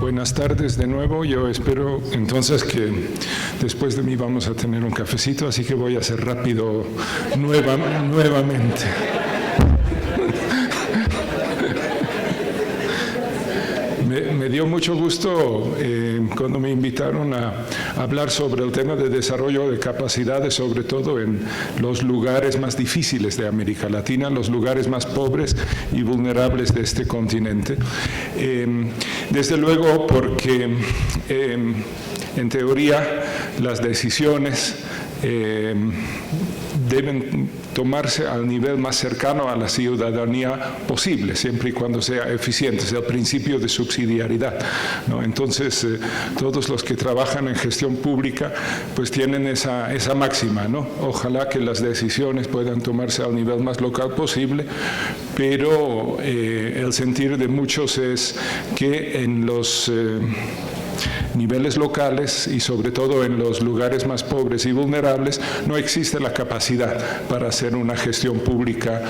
Buenas tardes de nuevo. Yo espero entonces que después de mí vamos a tener un cafecito, así que voy a ser rápido nuevamente. Me dio mucho gusto cuando me invitaron a hablar sobre el tema de desarrollo de capacidades, sobre todo en los lugares más difíciles de América Latina, los lugares más pobres y vulnerables de este continente. Desde luego porque en teoría las decisiones deben tomarse al nivel más cercano a la ciudadanía posible, siempre y cuando sea eficiente. Es el principio de subsidiariedad, ¿no? Entonces, todos los que trabajan en gestión pública pues tienen esa máxima, ¿no? Ojalá que las decisiones puedan tomarse al nivel más local posible, pero el sentir de muchos es que en los niveles locales y sobre todo en los lugares más pobres y vulnerables no existe la capacidad para hacer una gestión pública,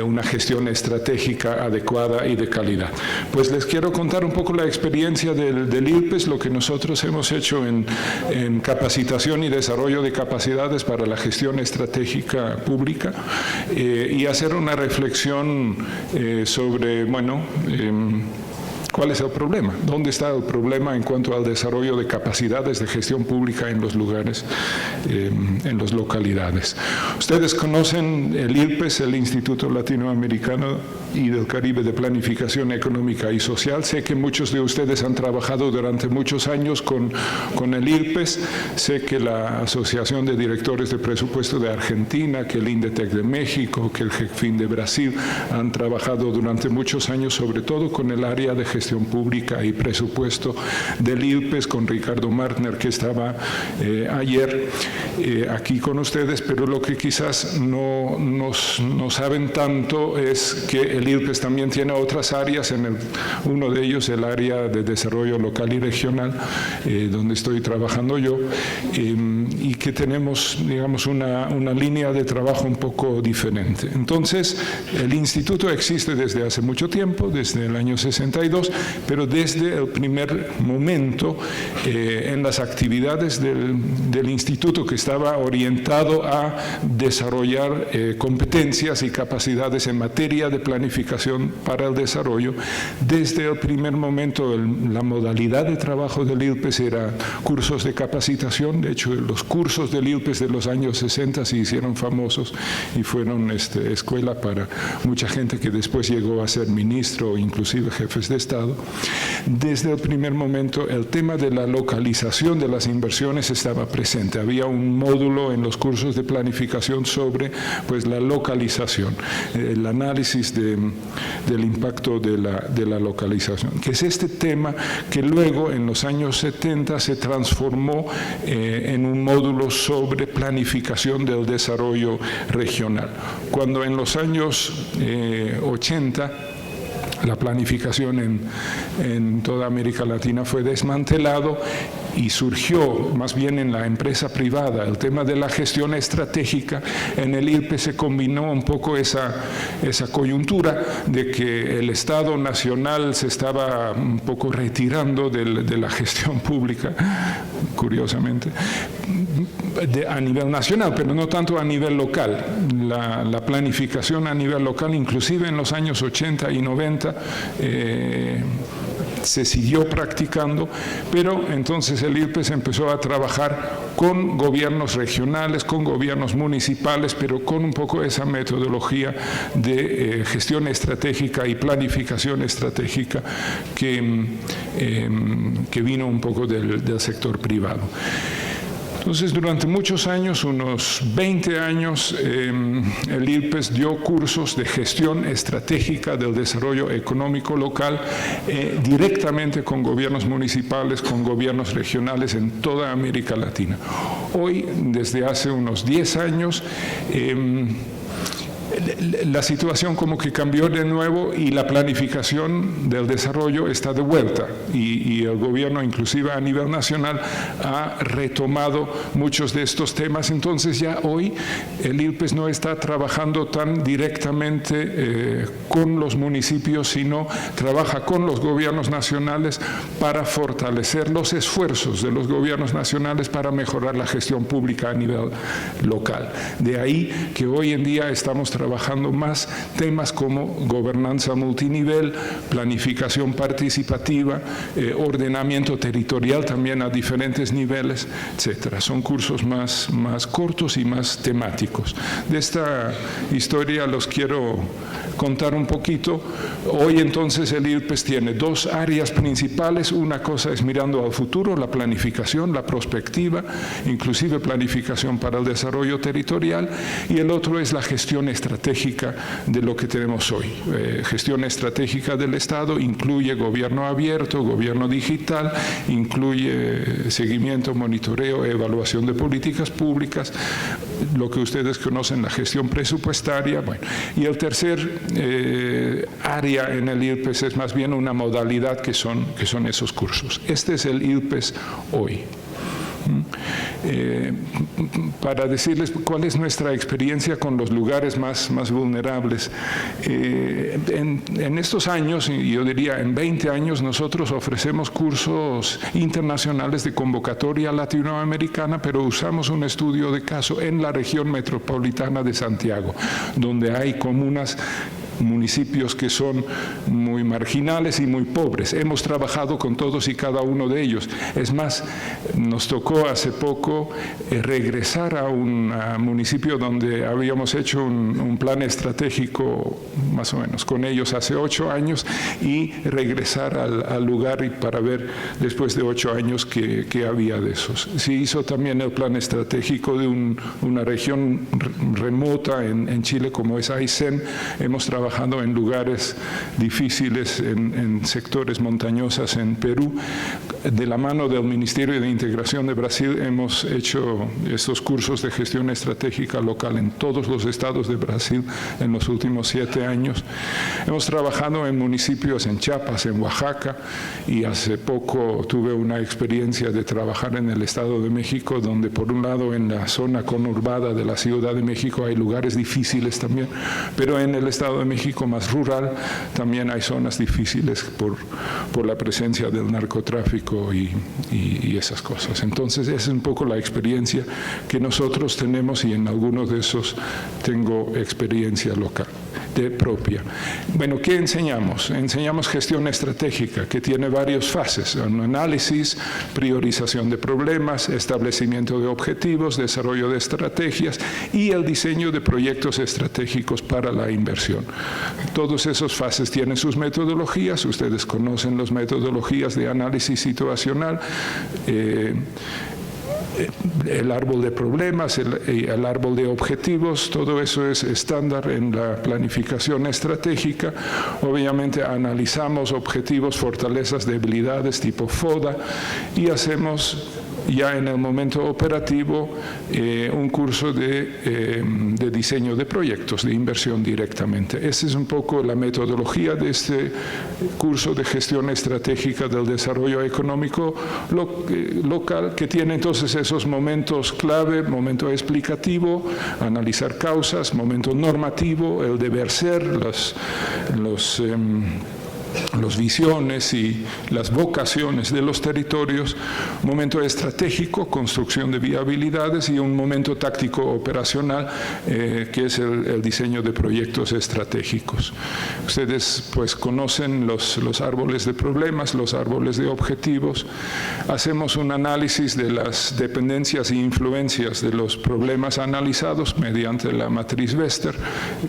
una gestión estratégica adecuada y de calidad. Pues les quiero contar un poco la experiencia del ILPES, lo que nosotros hemos hecho en capacitación y desarrollo de capacidades para la gestión estratégica pública y hacer una reflexión sobre, bueno, ¿cuál es el problema? ¿Dónde está el problema en cuanto al desarrollo de capacidades de gestión pública en los lugares, en las localidades? Ustedes conocen el ILPES, el Instituto Latinoamericano y del Caribe de Planificación Económica y Social. Sé que muchos de ustedes han trabajado durante muchos años con el ILPES. Sé que la Asociación de Directores de Presupuesto de Argentina, que el INDETEC de México, que el GECFIN de Brasil han trabajado durante muchos años, sobre todo con el área de gestión pública y presupuesto del ILPES, con Ricardo Martner, que estaba ayer aquí con ustedes, pero lo que quizás no saben tanto es que el ILPES también tiene otras áreas, uno de ellos el área de desarrollo local y regional, donde estoy trabajando yo, y que tenemos, digamos, una línea de trabajo un poco diferente. Entonces, el instituto existe desde hace mucho tiempo, desde el año 62, pero desde el primer momento en las actividades del instituto, que estaba orientado a desarrollar competencias y capacidades en materia de planificación para el desarrollo, desde el primer momento la modalidad de trabajo del ILPES era cursos de capacitación. De hecho, los cursos del ILPES de los años 60 se hicieron famosos y fueron escuela para mucha gente que después llegó a ser ministro o inclusive jefes de Estado. Desde el primer momento el tema de la localización de las inversiones estaba presente. Había un módulo en los cursos de planificación sobre pues, la localización, el análisis del impacto de la localización, que es este tema que luego en los años 70 se transformó en un módulo sobre planificación del desarrollo regional. Cuando en los años 80 la planificación en toda América Latina fue desmantelado y surgió más bien en la empresa privada el tema de la gestión estratégica. En el ILPES se combinó un poco esa coyuntura de que el Estado nacional se estaba un poco retirando de la gestión pública, curiosamente, a nivel nacional, pero no tanto a nivel local. La planificación a nivel local, inclusive en los años 80 y 90, se siguió practicando, pero entonces el ILPES empezó a trabajar con gobiernos regionales, con gobiernos municipales, pero con un poco esa metodología de gestión estratégica y planificación estratégica que vino un poco del sector privado. Entonces, durante muchos años, unos 20 años, el ILPES dio cursos de gestión estratégica del desarrollo económico local directamente con gobiernos municipales, con gobiernos regionales en toda América Latina. Hoy, desde hace unos 10 años, la situación como que cambió de nuevo y la planificación del desarrollo está de vuelta y el gobierno, inclusive a nivel nacional, ha retomado muchos de estos temas. Entonces ya hoy el ILPES no está trabajando tan directamente con los municipios, sino trabaja con los gobiernos nacionales para fortalecer los esfuerzos de los gobiernos nacionales para mejorar la gestión pública a nivel local. De ahí que hoy en día estamos trabajando más temas como gobernanza multinivel, planificación participativa, ordenamiento territorial también a diferentes niveles, etcétera. Son cursos más cortos y más temáticos. De esta historia los quiero contar un poquito. Hoy entonces el ILPES tiene dos áreas principales. Una cosa es mirando al futuro, la planificación, la prospectiva, inclusive planificación para el desarrollo territorial, y el otro es la gestión estratégica de lo que tenemos hoy. Gestión estratégica del Estado incluye gobierno abierto, gobierno digital, incluye seguimiento, monitoreo, evaluación de políticas públicas, lo que ustedes conocen, la gestión presupuestaria. Bueno, y el tercer área en el ILPES es más bien una modalidad que son esos cursos. Este es el ILPES hoy. Para decirles cuál es nuestra experiencia con los lugares más vulnerables. En estos años, y yo diría en 20 años, nosotros ofrecemos cursos internacionales de convocatoria latinoamericana, pero usamos un estudio de caso en la región metropolitana de Santiago, donde hay comunas, municipios que son muy marginales y muy pobres. Hemos trabajado con todos y cada uno de ellos. Es más, nos tocó hace poco regresar a un municipio donde habíamos hecho un plan estratégico más o menos con ellos hace 8 años y regresar al lugar y para ver después de 8 años qué había de esos. Se hizo también el plan estratégico de una región remota en Chile como es Aysén. Hemos trabajado en lugares difíciles, en sectores montañosos en Perú. De la mano del Ministerio de Integración de Brasil hemos hecho estos cursos de gestión estratégica local en todos los estados de Brasil en los últimos 7 años. Hemos trabajado en municipios en Chiapas, en Oaxaca, y hace poco tuve una experiencia de trabajar en el Estado de México, donde por un lado en la zona conurbada de la Ciudad de México hay lugares difíciles también, pero en el Estado de México más rural también hay zonas difíciles por la presencia del narcotráfico y esas cosas. Entonces esa es un poco la experiencia que nosotros tenemos y en algunos de esos tengo experiencia local, propia. Bueno, ¿qué enseñamos? Enseñamos gestión estratégica, que tiene varias fases: un análisis, priorización de problemas, establecimiento de objetivos, desarrollo de estrategias y el diseño de proyectos estratégicos para la inversión. Todas esas fases tienen sus metodologías. Ustedes conocen las metodologías de análisis situacional, el árbol de problemas, el árbol de objetivos. Todo eso es estándar en la planificación estratégica. Obviamente analizamos objetivos, fortalezas, debilidades tipo FODA y hacemos ya en el momento operativo un curso de diseño de proyectos de inversión directamente. Esa es un poco la metodología de este curso de gestión estratégica del desarrollo económico local, que tiene entonces esos momentos clave: momento explicativo, analizar causas; momento normativo, el deber ser, las visiones y las vocaciones de los territorios; momento estratégico, construcción de viabilidades; y un momento táctico operacional, que es el diseño de proyectos estratégicos. Ustedes pues conocen los árboles de problemas, los árboles de objetivos. Hacemos un análisis de las dependencias e influencias de los problemas analizados mediante la matriz Vester,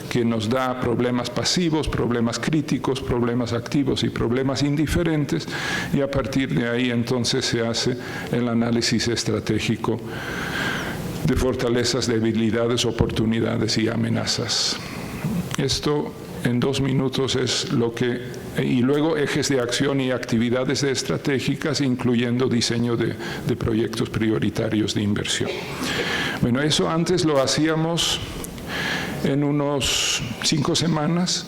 que nos da problemas pasivos, problemas críticos, problemas activos y problemas indiferentes, y a partir de ahí entonces se hace el análisis estratégico de fortalezas, debilidades, oportunidades y amenazas. Esto en 2 minutos es lo que, y luego ejes de acción y actividades estratégicas, incluyendo diseño de proyectos prioritarios de inversión. Bueno, eso antes lo hacíamos en unos 5 semanas,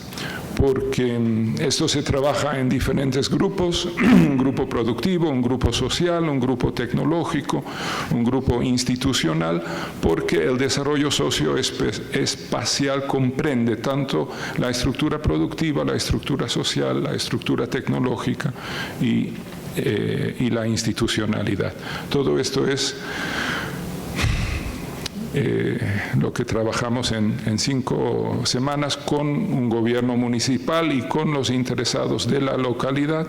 porque esto se trabaja en diferentes grupos, un grupo productivo, un grupo social, un grupo tecnológico, un grupo institucional, porque el desarrollo socioespacial comprende tanto la estructura productiva, la estructura social, la estructura tecnológica y la institucionalidad. Todo esto es lo que trabajamos en 5 semanas con un gobierno municipal y con los interesados de la localidad,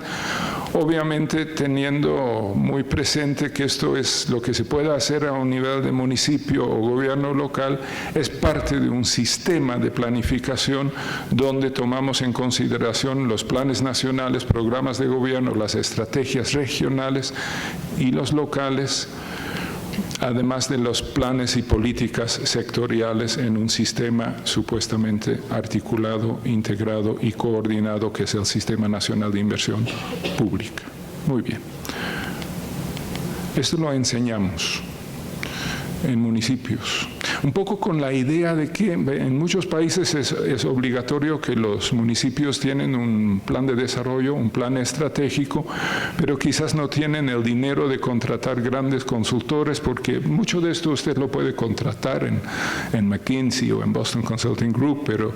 obviamente teniendo muy presente que esto es lo que se pueda hacer a un nivel de municipio o gobierno local, es parte de un sistema de planificación donde tomamos en consideración los planes nacionales, programas de gobierno, las estrategias regionales y los locales, además de los planes y políticas sectoriales en un sistema supuestamente articulado, integrado y coordinado, que es el Sistema Nacional de Inversión Pública. Muy bien. Esto lo enseñamos en municipios. Un poco con la idea de que en muchos países es obligatorio que los municipios tienen un plan de desarrollo, un plan estratégico, pero quizás no tienen el dinero de contratar grandes consultores, porque mucho de esto usted lo puede contratar en McKinsey o en Boston Consulting Group, pero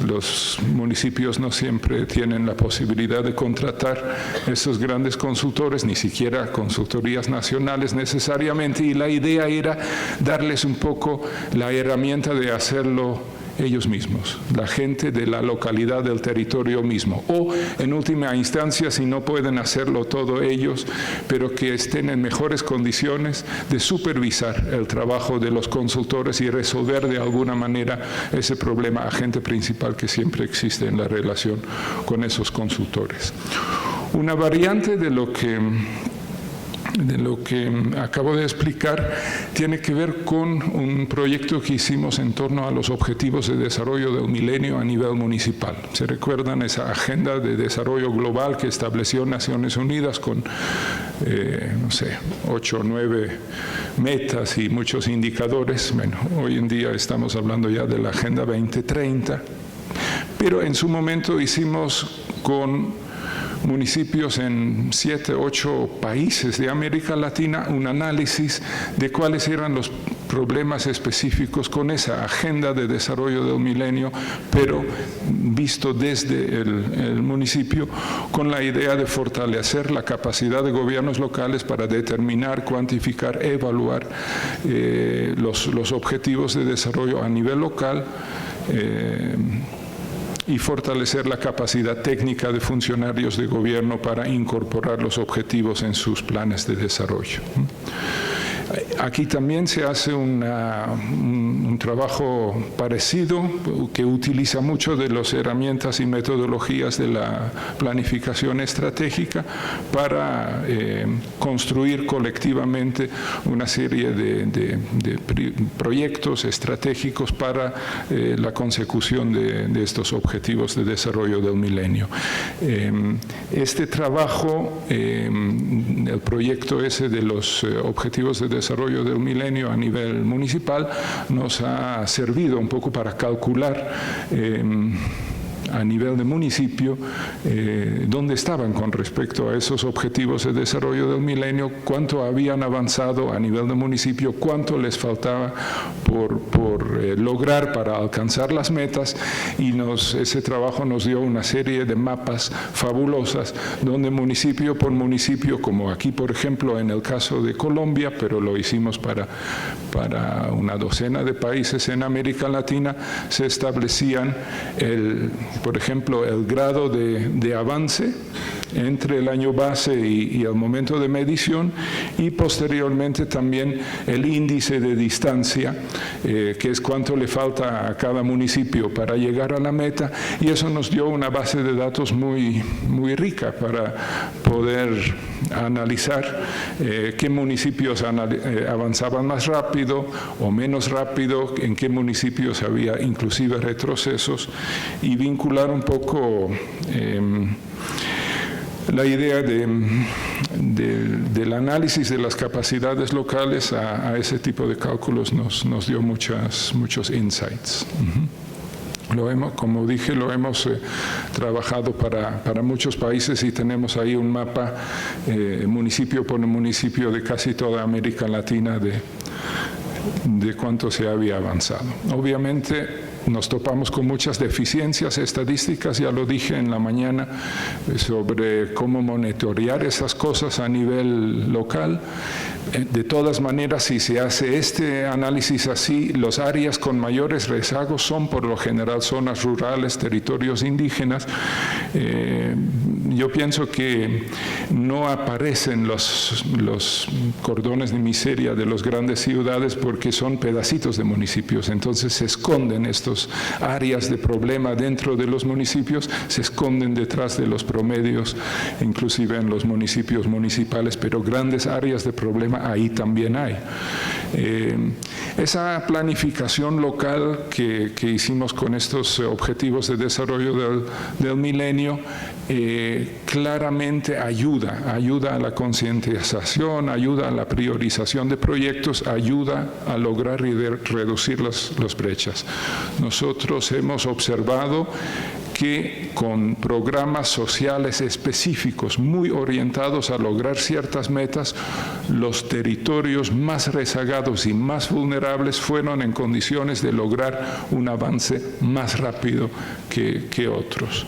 los municipios no siempre tienen la posibilidad de contratar esos grandes consultores, ni siquiera consultorías nacionales necesariamente, y la idea era darles un poco la herramienta de hacerlo ellos mismos, la gente de la localidad, del territorio mismo, o en última instancia, si no pueden hacerlo todo ellos, pero que estén en mejores condiciones de supervisar el trabajo de los consultores y resolver de alguna manera ese problema agente principal que siempre existe en la relación con esos consultores. Una variante de lo que acabo de explicar tiene que ver con un proyecto que hicimos en torno a los objetivos de desarrollo del milenio a nivel municipal. ¿Se recuerdan esa agenda de desarrollo global que estableció Naciones Unidas con, 8 o 9 metas y muchos indicadores? Bueno, hoy en día estamos hablando ya de la Agenda 2030, pero en su momento hicimos con municipios en 7, 8 países de América Latina un análisis de cuáles eran los problemas específicos con esa agenda de desarrollo del milenio, pero visto desde el municipio, con la idea de fortalecer la capacidad de gobiernos locales para determinar, cuantificar, evaluar los objetivos de desarrollo a nivel local, y fortalecer la capacidad técnica de funcionarios de gobierno para incorporar los objetivos en sus planes de desarrollo. Aquí también se hace un trabajo parecido que utiliza mucho de las herramientas y metodologías de la planificación estratégica para construir colectivamente una serie de proyectos estratégicos para la consecución de estos objetivos de desarrollo del milenio. Este trabajo, el proyecto ese de los objetivos de desarrollo del milenio a nivel municipal, nos ha servido un poco para calcular a nivel de municipio dónde estaban con respecto a esos objetivos de desarrollo del milenio, cuánto habían avanzado a nivel de municipio, cuánto les faltaba por lograr para alcanzar las metas, y ese trabajo nos dio una serie de mapas fabulosas donde municipio por municipio, como aquí por ejemplo en el caso de Colombia, pero lo hicimos para una docena de países en América Latina, se establecían por ejemplo, el grado de avance entre el año base y el momento de medición, y posteriormente también el índice de distancia, que es cuánto le falta a cada municipio para llegar a la meta, y eso nos dio una base de datos muy, muy rica para poder analizar qué municipios avanzaban más rápido o menos rápido, en qué municipios había inclusive retrocesos, y vincular un poco la idea del análisis de las capacidades locales a ese tipo de cálculos nos dio muchos insights. Como dije, lo hemos trabajado para muchos países y tenemos ahí un mapa municipio por municipio de casi toda América Latina de cuánto se había avanzado. Obviamente nos topamos con muchas deficiencias estadísticas, ya lo dije en la mañana, sobre cómo monitorear esas cosas a nivel local. De todas maneras, si se hace este análisis así, las áreas con mayores rezagos son por lo general zonas rurales, territorios indígenas. Yo pienso que no aparecen los cordones de miseria de las grandes ciudades porque son pedacitos de municipios, entonces se esconden estos áreas de problema dentro de los municipios, se esconden detrás de los promedios, inclusive en los municipios municipales, pero grandes áreas de problema ahí también hay. Esa planificación local que hicimos con estos objetivos de desarrollo del milenio claramente ayuda a la concientización, ayuda a la priorización de proyectos, ayuda a lograr reducir las brechas. Nosotros hemos observado que con programas sociales específicos muy orientados a lograr ciertas metas, los territorios más rezagados y más vulnerables fueron en condiciones de lograr un avance más rápido que otros.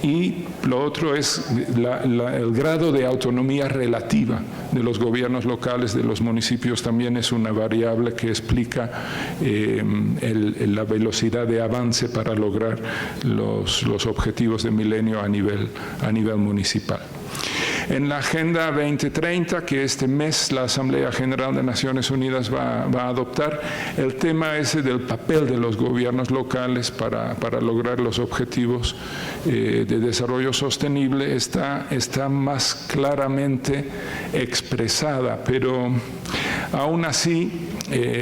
Y lo otro es el grado de autonomía relativa de los gobiernos locales, de los municipios, también es una variable que explica la velocidad de avance para lograr los objetivos de milenio a nivel municipal. En la Agenda 2030, que este mes la Asamblea General de Naciones Unidas va a adoptar, el tema ese del papel de los gobiernos locales para lograr los objetivos de desarrollo sostenible está más claramente expresada, pero aún así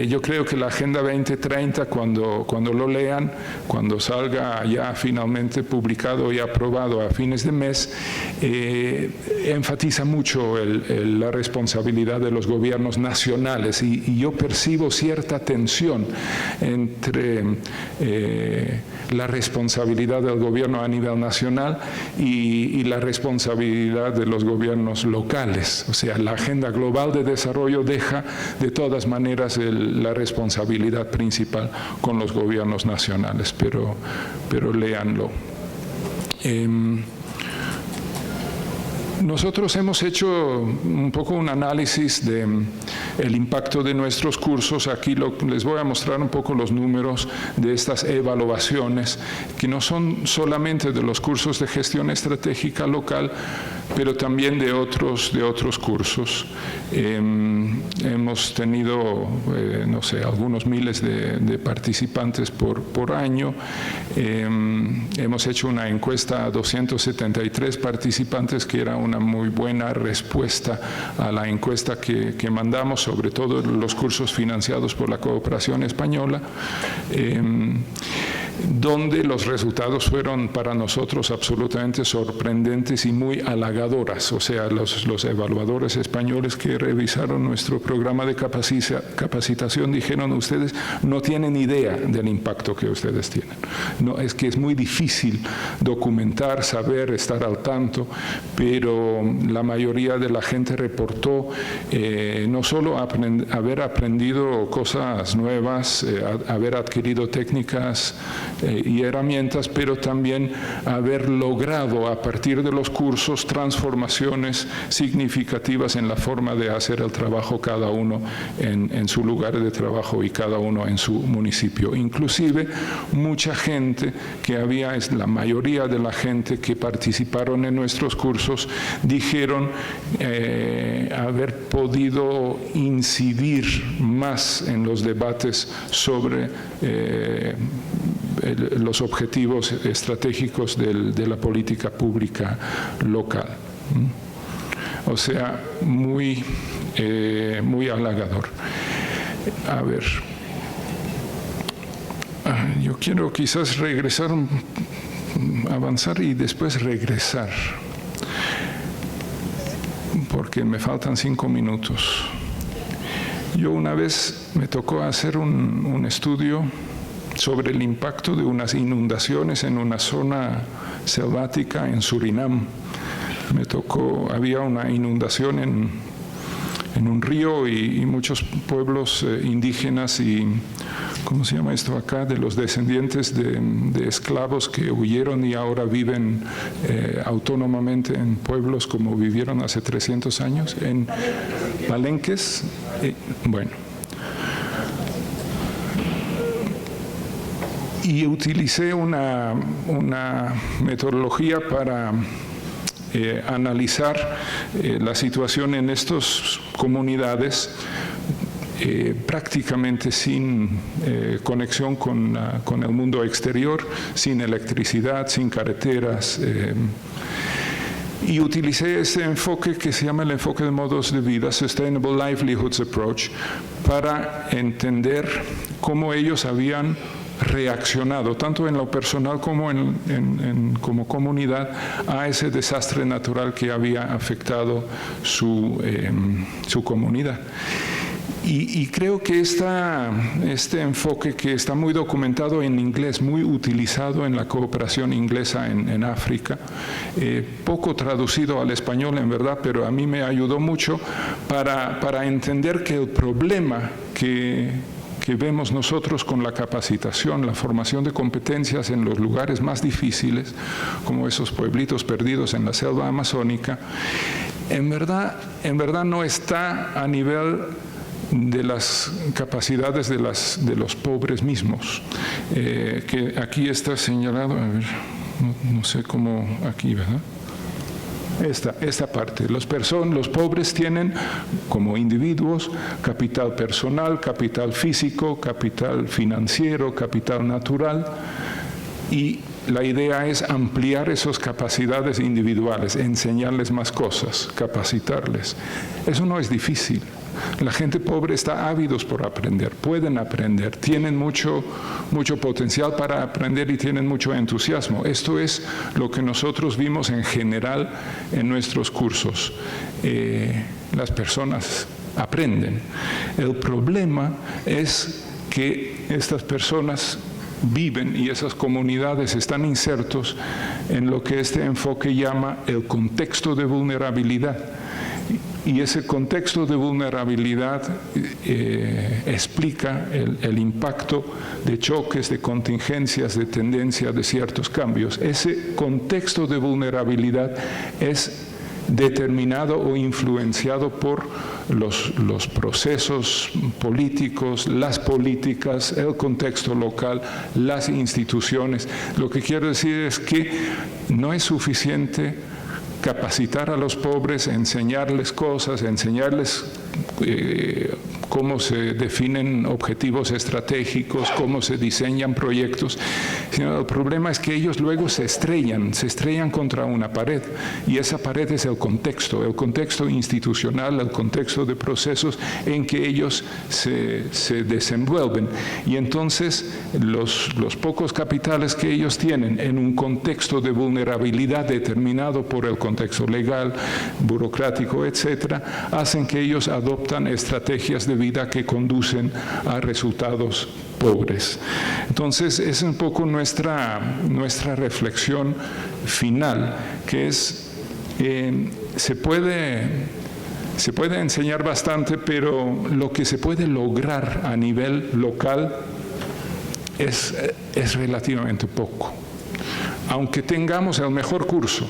yo creo que la Agenda 2030, cuando lo lean, cuando salga ya finalmente publicado y aprobado a fines de mes, enfatiza mucho la responsabilidad de los gobiernos nacionales y yo percibo cierta tensión entre la responsabilidad del gobierno a nivel nacional y la responsabilidad de los gobiernos locales. O sea, la agenda global de desarrollo deja de todas maneras la responsabilidad principal con los gobiernos nacionales, pero léanlo. Nosotros hemos hecho un poco un análisis del impacto de nuestros cursos. Aquí les voy a mostrar un poco los números de estas evaluaciones, que no son solamente de los cursos de gestión estratégica local, pero también de otros cursos. Hemos tenido, no sé, algunos miles de participantes por año. Hemos hecho una encuesta a 273 participantes, que era una muy buena respuesta a la encuesta que mandamos, sobre todo los cursos financiados por la Cooperación Española, donde los resultados fueron para nosotros absolutamente sorprendentes y muy halagadoras. O sea, los evaluadores españoles que revisaron nuestro programa de capacitación dijeron: ustedes no tienen idea del impacto que ustedes tienen. No, es que es muy difícil documentar, saber, estar al tanto, pero la mayoría de la gente reportó no solo haber aprendido cosas nuevas, haber adquirido técnicas y herramientas, pero también haber logrado a partir de los cursos transformaciones significativas en la forma de hacer el trabajo, cada uno en su lugar de trabajo y cada uno en su municipio. Inclusive mucha gente la mayoría de la gente que participaron en nuestros cursos dijeron haber podido incidir más en los debates sobre los objetivos estratégicos de la política pública local. O sea, muy halagador. A ver, yo quiero quizás avanzar y después regresar. porque me faltan 5 minutos. Yo una vez me tocó hacer un estudio sobre el impacto de unas inundaciones en una zona selvática en Surinam. Había una inundación en un río y muchos pueblos indígenas y, ¿cómo se llama esto acá?, de los descendientes de esclavos que huyeron y ahora viven autónomamente en pueblos como vivieron hace 300 años, en palenques. Bueno. Y utilicé una metodología para analizar la situación en estas comunidades prácticamente sin conexión con el mundo exterior, sin electricidad, sin carreteras. Y utilicé ese enfoque que se llama el enfoque de modos de vida, Sustainable Livelihoods Approach, para entender cómo ellos habían reaccionado, tanto en lo personal como como comunidad, a ese desastre natural que había afectado su comunidad. Y creo que este enfoque, que está muy documentado en inglés, muy utilizado en la cooperación inglesa en África, poco traducido al español en verdad, pero a mí me ayudó mucho para entender que el problema que vemos nosotros con la capacitación, la formación de competencias en los lugares más difíciles, como esos pueblitos perdidos en la selva amazónica, en verdad no está a nivel de las capacidades de los pobres mismos, que aquí está señalado, a ver, no sé cómo aquí, ¿verdad? Esta parte. Los pobres tienen como individuos capital personal, capital físico, capital financiero, capital natural, y la idea es ampliar esas capacidades individuales, enseñarles más cosas, capacitarles. Eso no es difícil. La gente pobre está ávidos por aprender, pueden aprender, tienen mucho potencial para aprender y tienen mucho entusiasmo. Esto es lo que nosotros vimos en general en nuestros cursos. Las personas aprenden. El problema es que estas personas viven y esas comunidades están insertos en lo que este enfoque llama el contexto de vulnerabilidad. Y ese contexto de vulnerabilidad explica el impacto de choques, de contingencias, de tendencia de ciertos cambios. Ese contexto de vulnerabilidad es determinado o influenciado por los procesos políticos, las políticas, el contexto local, las instituciones. Lo que quiero decir es que no es suficiente capacitar a los pobres, enseñarles cosas, enseñarles cómo se definen objetivos estratégicos, cómo se diseñan proyectos, sino el problema es que ellos luego se estrellan contra una pared, y esa pared es el contexto institucional, el contexto de procesos en que ellos se desenvuelven. Y entonces los pocos capitales que ellos tienen en un contexto de vulnerabilidad determinado por el contexto legal, burocrático, etcétera, hacen que ellos adoptan estrategias de vida que conducen a resultados pobres. Entonces, es un poco nuestra reflexión final, que es, se puede enseñar bastante, pero lo que se puede lograr a nivel local es relativamente poco. Aunque tengamos el mejor curso,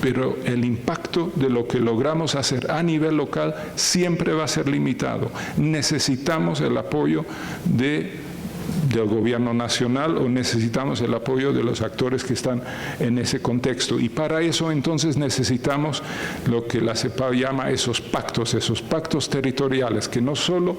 pero el impacto de lo que logramos hacer a nivel local siempre va a ser limitado. Necesitamos el apoyo del gobierno nacional, o necesitamos el apoyo de los actores que están en ese contexto. Y para eso entonces necesitamos lo que la CEPAL llama esos pactos territoriales, que no solo,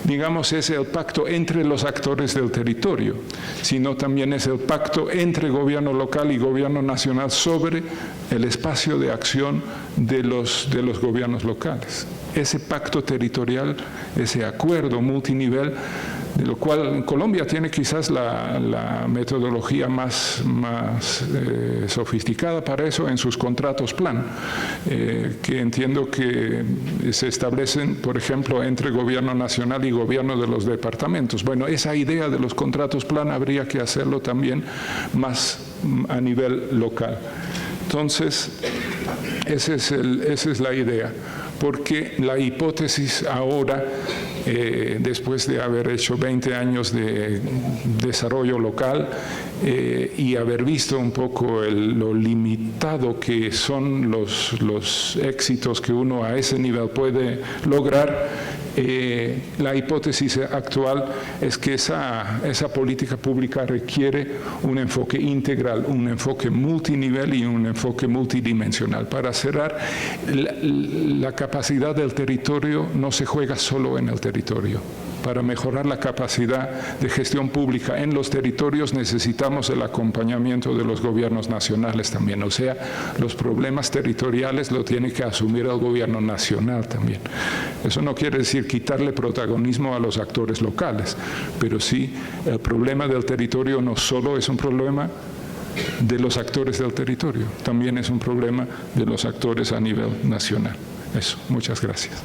digamos, es el pacto entre los actores del territorio, sino también es el pacto entre gobierno local y gobierno nacional sobre el espacio de acción de los gobiernos locales. Ese pacto territorial, ese acuerdo multinivel, de lo cual Colombia tiene quizás la metodología más sofisticada para eso en sus contratos plan, que entiendo que se establecen, por ejemplo, entre gobierno nacional y gobierno de los departamentos. Bueno, esa idea de los contratos plan habría que hacerlo también más a nivel local. Entonces, esa es la idea, porque la hipótesis ahora, después de haber hecho 20 años de desarrollo local y haber visto un poco lo limitado que son los éxitos que uno a ese nivel puede lograr, la hipótesis actual es que esa política pública requiere un enfoque integral, un enfoque multinivel y un enfoque multidimensional. Para cerrar, la capacidad del territorio no se juega solo en el territorio. Para mejorar la capacidad de gestión pública en los territorios necesitamos el acompañamiento de los gobiernos nacionales también. O sea, los problemas territoriales lo tiene que asumir el gobierno nacional también. Eso no quiere decir quitarle protagonismo a los actores locales, pero sí, el problema del territorio no solo es un problema de los actores del territorio, también es un problema de los actores a nivel nacional. Eso, muchas gracias.